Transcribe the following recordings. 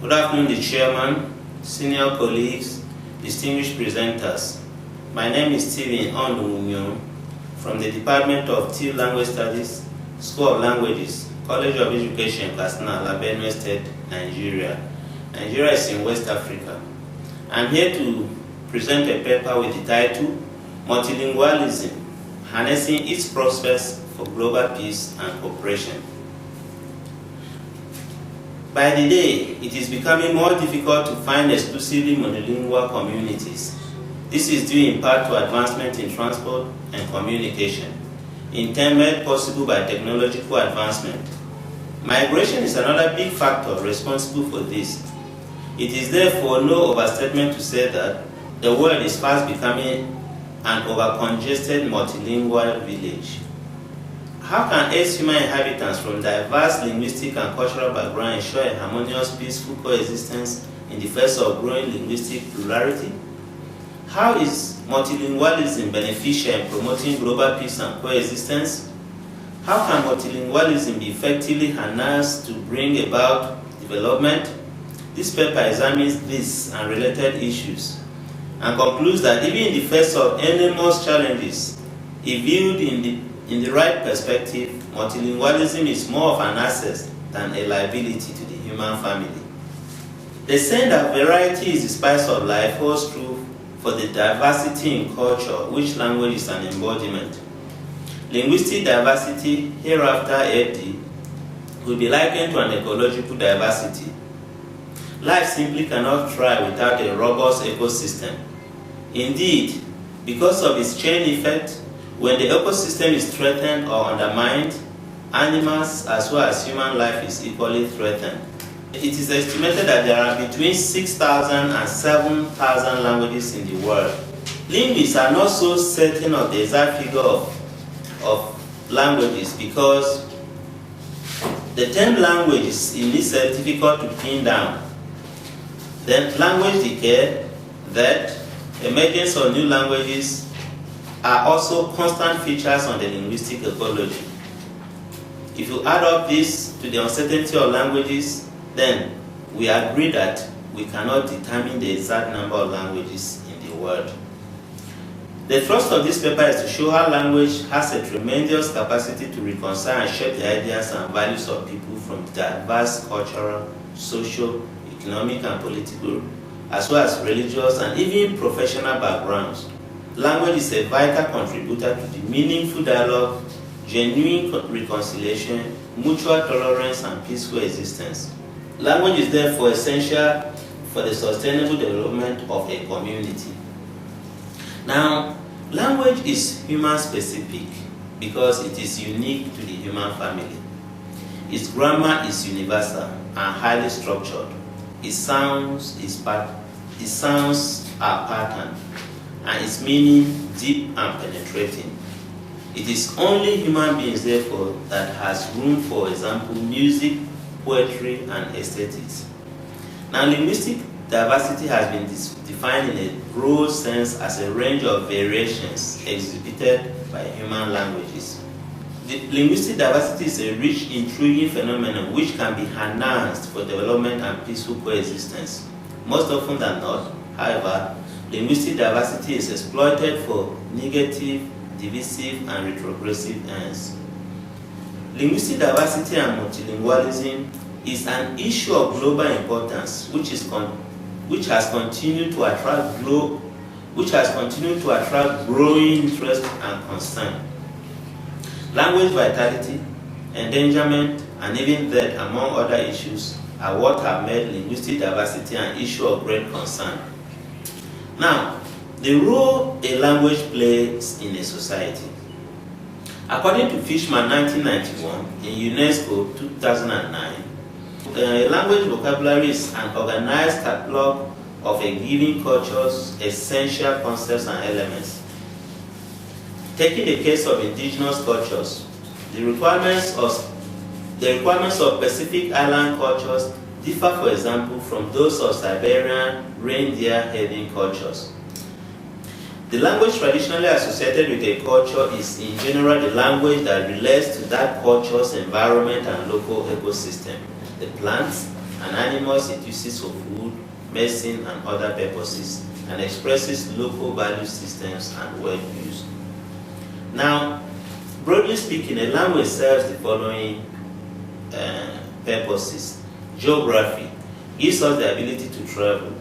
Good afternoon, the chairman, senior colleagues, distinguished presenters. My name is Steven Ondumunyom from the Department of Tiv Language Studies, School of Languages, College of Education, Katsina, Benue State, Nigeria. Nigeria is in West Africa. I'm here to present a paper with the title, Multilingualism, Harnessing its Prospects for Global Peace and Cooperation. By the day, it is becoming more difficult to find exclusively monolingual communities. This is due in part to advancement in transport and communication, in turn made possible by technological advancement. Migration is another big factor responsible for this. It is therefore no overstatement to say that the world is fast becoming an overcongested multilingual village. How can 8 human inhabitants from diverse linguistic and cultural backgrounds ensure a harmonious, peaceful coexistence in the face of growing linguistic plurality? How is multilingualism beneficial in promoting global peace and coexistence? How can multilingualism be effectively harnessed to bring about development? This paper examines these and related issues and concludes that even in the face of enormous challenges, if viewed in the right perspective, multilingualism is more of an asset than a liability to the human family. The saying that variety is the spice of life holds true for the diversity in culture, which language is an embodiment. Linguistic diversity, hereafter AD, will be likened to an ecological diversity. Life simply cannot thrive without a robust ecosystem. Indeed, because of its chain effect, when the ecosystem is threatened or undermined, animals as well as human life is equally threatened. It is estimated that there are between 6,000 and 7,000 languages in the world. Linguists are not so certain of the exact figure of languages because the term language is in itself difficult to pin down. Then language decay, that emergence of new languages are also constant features on the linguistic ecology. If you add up this to the uncertainty of languages, then we agree that we cannot determine the exact number of languages in the world. The thrust of this paper is to show how language has a tremendous capacity to reconcile and shape the ideas and values of people from diverse cultural, social, economic, and political, as well as religious and even professional backgrounds. Language is a vital contributor to the meaningful dialogue, genuine reconciliation, mutual tolerance, and peaceful existence. Language is therefore essential for the sustainable development of a community. Now, language is human-specific because it is unique to the human family. Its grammar is universal and highly structured. Its sounds are patterned, and its meaning deep and penetrating. It is only human beings, therefore, that has room for example, music, poetry, and aesthetics. Now, linguistic diversity has been defined in a broad sense as a range of variations exhibited by human languages. The linguistic diversity is a rich, intriguing phenomenon which can be harnessed for development and peaceful coexistence. Most often than not, however, linguistic diversity is exploited for negative, divisive, and retrogressive ends. Linguistic diversity and multilingualism is an issue of global importance which has continued to attract growing interest and concern. Language vitality, endangerment, and even death, among other issues, are what have made linguistic diversity an issue of great concern. Now, the role a language plays in a society. According to Fishman 1991 in UNESCO 2009, a language vocabulary is an organized catalog of a given culture's essential concepts and elements. Taking the case of indigenous cultures, the requirements of Pacific Island cultures differ, for example, from those of Siberian reindeer-herding cultures. The language traditionally associated with a culture is in general the language that relates to that culture's environment and local ecosystem. The plants, and animals it uses for food, medicine, and other purposes, and expresses local value systems and word use. Now, broadly speaking, a language serves the following purposes. Geography gives us the ability to travel.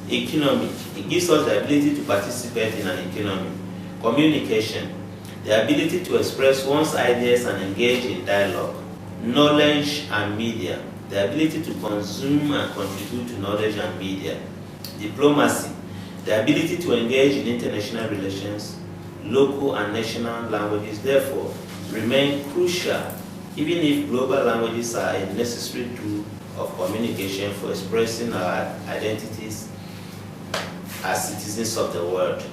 Economic, it gives us the ability to participate in an economy. Communication, the ability to express one's ideas and engage in dialogue. Knowledge and media, the ability to consume and contribute to knowledge and media. Diplomacy, the ability to engage in international relations. Local and national languages, therefore, remain crucial, even if global languages are a necessary tool of communication for expressing our identities as citizens of the world.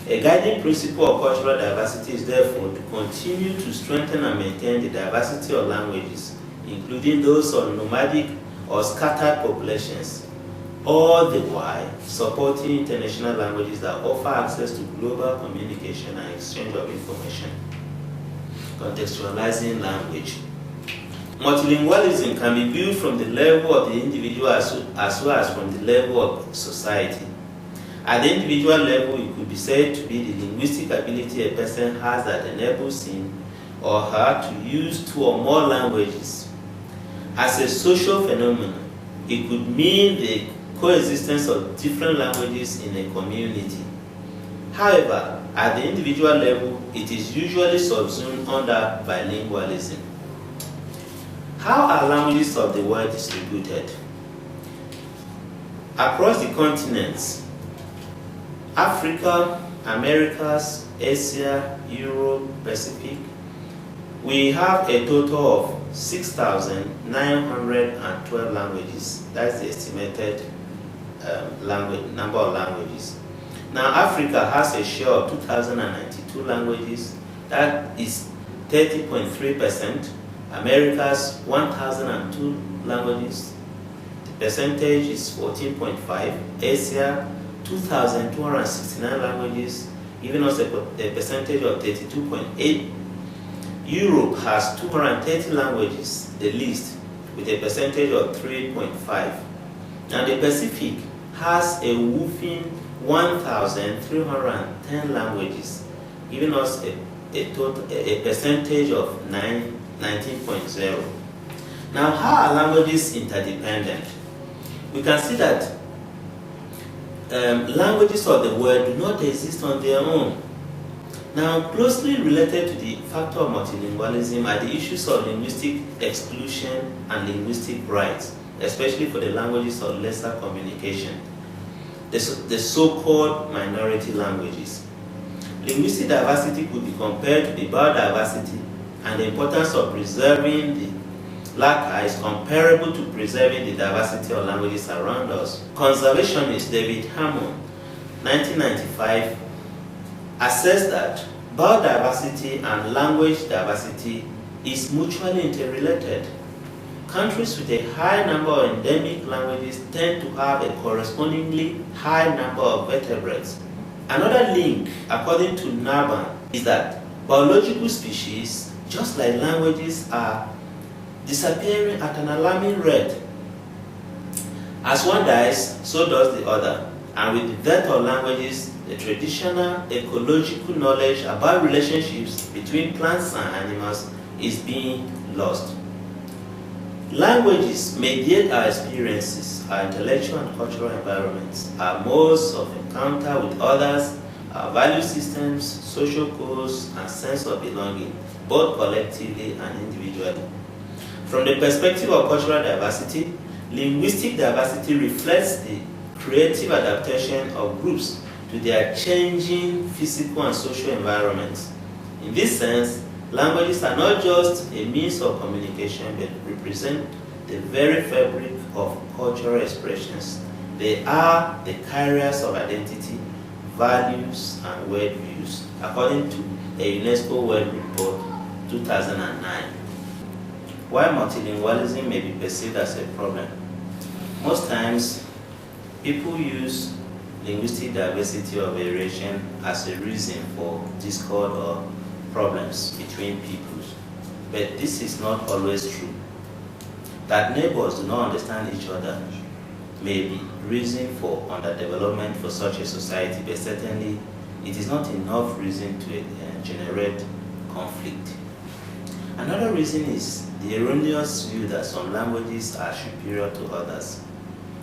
A guiding principle of cultural diversity is therefore to continue to strengthen and maintain the diversity of languages, including those of nomadic or scattered populations, all the while supporting international languages that offer access to global communication and exchange of information. Contextualizing language. Multilingualism can be viewed from the level of the individual as well as from the level of society. At the individual level, it could be said to be the linguistic ability a person has that enables him or her to use two or more languages. As a social phenomenon, it could mean the coexistence of different languages in a community. However, at the individual level, it is usually subsumed under bilingualism. How are languages of the world distributed? Across the continents, Africa, Americas, Asia, Europe, Pacific, we have a total of 6,912 languages. That's the estimated number of languages. Now, Africa has a share of 2,092 languages. That is 30.3%. Americas, 1,002 languages. The percentage is 14.5%. Asia, 2,269 languages, giving us a percentage of 32.8%. Europe has 230 languages, the least, with a percentage of 3.5%. Now, the Pacific has a whopping 1,310 languages, giving us a percentage of 19.0%. Now, how are languages interdependent? We can see that languages of the world do not exist on their own. Now, closely related to the factor of multilingualism are the issues of linguistic exclusion and linguistic rights, especially for the languages of lesser communication, the so-called minority languages. Linguistic diversity could be compared to the biodiversity, and the importance of preserving the latter is comparable to preserving the diversity of languages around us. Conservationist David Hammond, 1995, assessed that biodiversity and language diversity is mutually interrelated. Countries with a high number of endemic languages tend to have a correspondingly high number of vertebrates. Another link, according to Narban, is that biological species, just like languages, are disappearing at an alarming rate. As one dies, so does the other. And with the death of languages, the traditional ecological knowledge about relationships between plants and animals is being lost. Languages mediate our experiences, our intellectual and cultural environments, our modes of encounter with others, our value systems, social codes, and sense of belonging, both collectively and individually. From the perspective of cultural diversity, linguistic diversity reflects the creative adaptation of groups to their changing physical and social environments. In this sense, languages are not just a means of communication, but represent the very fabric of cultural expressions. They are the carriers of identity, values, and worldviews, according to a UNESCO World Report 2009. While multilingualism may be perceived as a problem, most times people use linguistic diversity or variation as a reason for discord or problems between peoples. But this is not always true. That neighbors do not understand each other may be reason for underdevelopment for such a society, but certainly it is not enough reason to generate conflict. Another reason is the erroneous view that some languages are superior to others.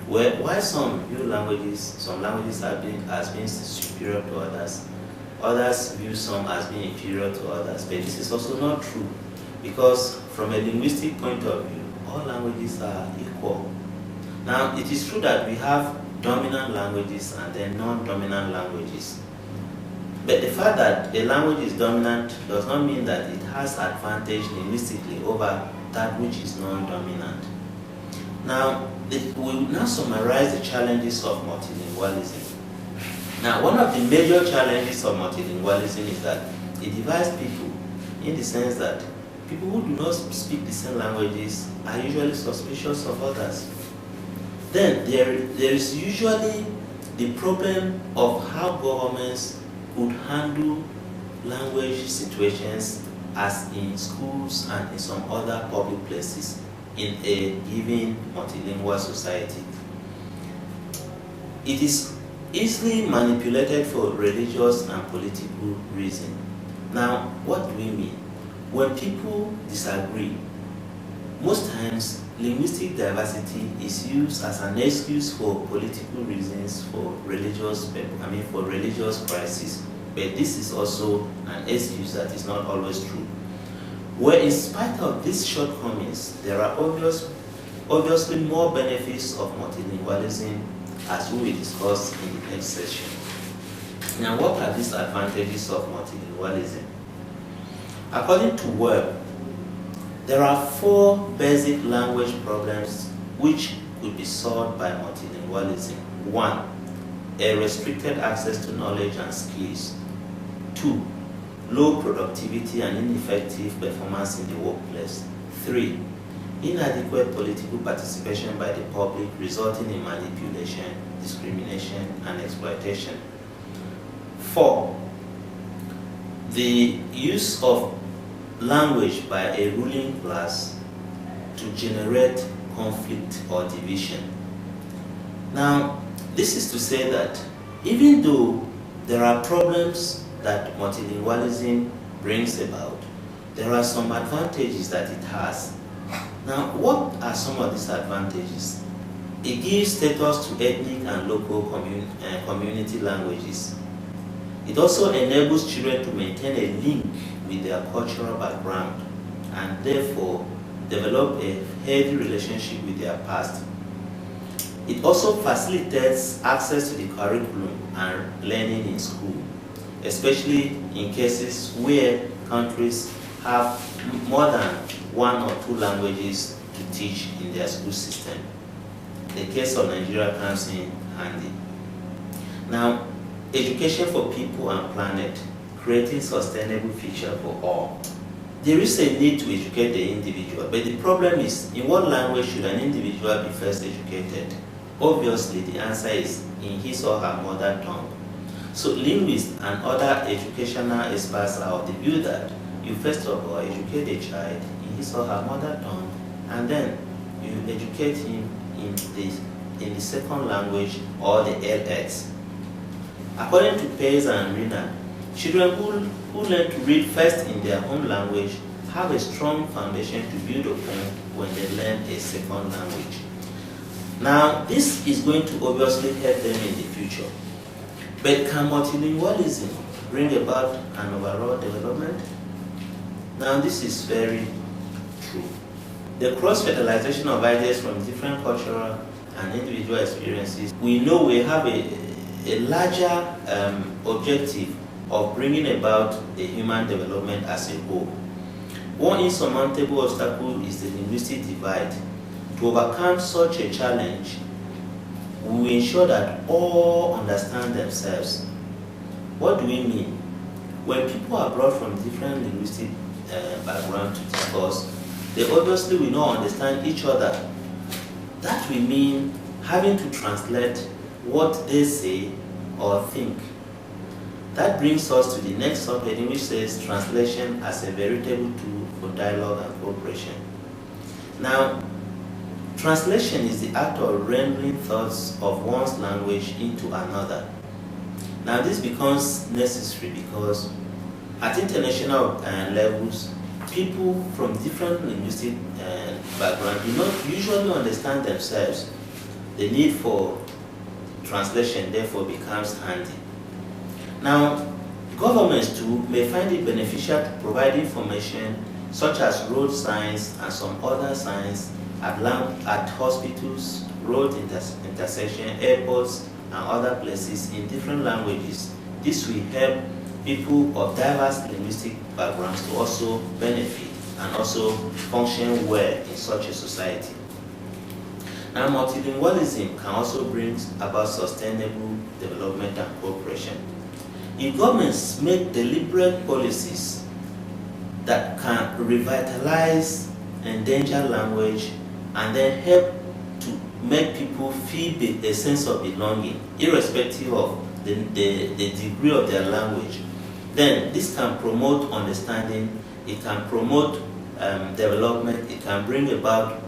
While some view some languages as being superior to others, others view some as being inferior to others. But this is also not true, because from a linguistic point of view, all languages are equal. Now, it is true that we have dominant languages and then non-dominant languages. But the fact that a language is dominant does not mean that it has advantage linguistically over that which is non-dominant. Now, we will now summarize the challenges of multilingualism. Now, one of the major challenges of multilingualism is that it divides people, in the sense that people who do not speak the same languages are usually suspicious of others. Then there is usually the problem of how governments could handle language situations, as in schools and in some other public places in a given multilingual society. It is easily manipulated for religious and political reasons. Now, what do we mean? When people disagree, most times linguistic diversity is used as an excuse for political reasons, for religious crisis. But this is also an excuse that is not always true. Where in spite of these shortcomings, there are obviously more benefits of multilingualism, as we will discuss in the next session. Now, what are these advantages of multilingualism? According to Webb, there are 4 basic language problems which could be solved by multilingualism. 1. A restricted access to knowledge and skills. 2. Low productivity and ineffective performance in the workplace. 3. Inadequate political participation by the public, resulting in manipulation, discrimination, and exploitation. 4. The use of language by a ruling class to generate conflict or division. Now, this is to say that even though there are problems that multilingualism brings about, there are some advantages that it has. Now, what are some of these advantages? It gives status to ethnic and local community languages. It also enables children to maintain a link with their cultural background and therefore develop a healthy relationship with their past. It also facilitates access to the curriculum and learning in school, especially in cases where countries have more than 1 or 2 languages to teach in their school system. The case of Nigeria comes in handy. Now, education for people and planet, creating sustainable future for all. There is a need to educate the individual, but the problem is, in what language should an individual be first educated? Obviously, the answer is in his or her mother tongue. So linguists and other educational experts are of the view that you first of all educate a child in his or her mother tongue, and then you educate him in the second language or the LX. According to Pais and Rina, children who learn to read first in their home language have a strong foundation to build upon when they learn a second language. Now, this is going to obviously help them in the future. But can multilingualism bring about an overall development? Now, this is very true. The cross-fertilization of ideas from different cultural and individual experiences, we know we have a larger objective of bringing about a human development as a whole. One insurmountable obstacle is the linguistic divide. To overcome such a challenge, we will ensure that all understand themselves. What do we mean? When people are brought from different linguistic backgrounds to discuss, they obviously will not understand each other. That will mean having to translate what they say or think. That brings us to the next subheading, which says translation as a veritable tool for dialogue and cooperation. Now, Translation is the act of rendering thoughts of one's language into another. Now this becomes necessary because at international levels, people from different linguistic backgrounds do not usually understand themselves. The need for translation therefore becomes handy. Now, governments too may find it beneficial to provide information such as road signs and some other signs at hospitals, road intersection, airports, and other places in different languages. This will help people of diverse linguistic backgrounds to also benefit and also function well in such a society. Now, multilingualism can also bring about sustainable development and cooperation. If governments make deliberate policies that can revitalize endangered language and then help to make people feel a sense of belonging, irrespective of the degree of their language, then this can promote understanding, it can promote development, it can bring about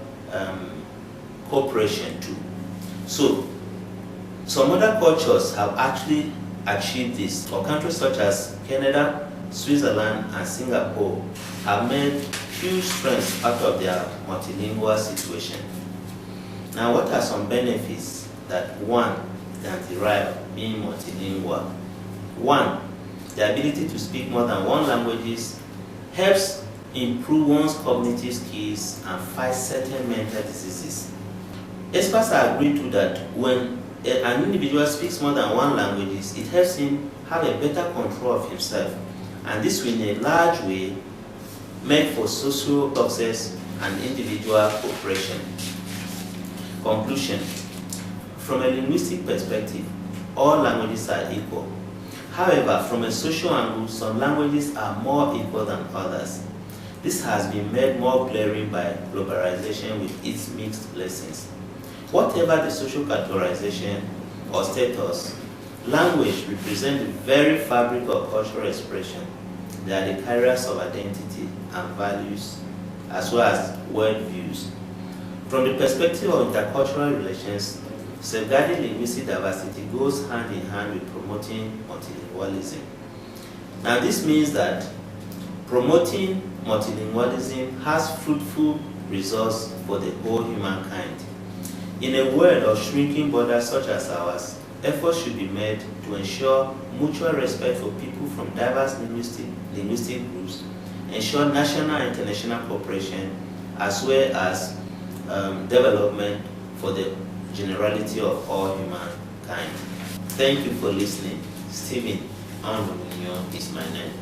cooperation too. So, some other cultures have actually achieved this, or countries such as Canada, Switzerland, and Singapore have made huge strengths out of their multilingual situation. Now, what are some benefits that one can derive being multilingual? One, the ability to speak more than one language helps improve one's cognitive skills and fight certain mental diseases. Experts are agreed to that when an individual speaks more than one language, it helps him have a better control of himself, and this will in a large way make for social success and individual cooperation. Conclusion: from a linguistic perspective, all languages are equal. However, from a social angle, some languages are more equal than others. This has been made more glaring by globalization with its mixed blessings. Whatever the social categorization or status, language represents the very fabric of cultural expression. They are the carriers of identity and values, as well as worldviews. From the perspective of intercultural relations, safeguarding linguistic diversity goes hand in hand with promoting multilingualism. Now, this means that promoting multilingualism has fruitful results for the whole humankind. In a world of shrinking borders such as ours, efforts should be made to ensure mutual respect for people from diverse linguistic groups, ensure national and international cooperation, as well as development for the generality of all humankind. Thank you for listening. Stephen Andomunyo is my name.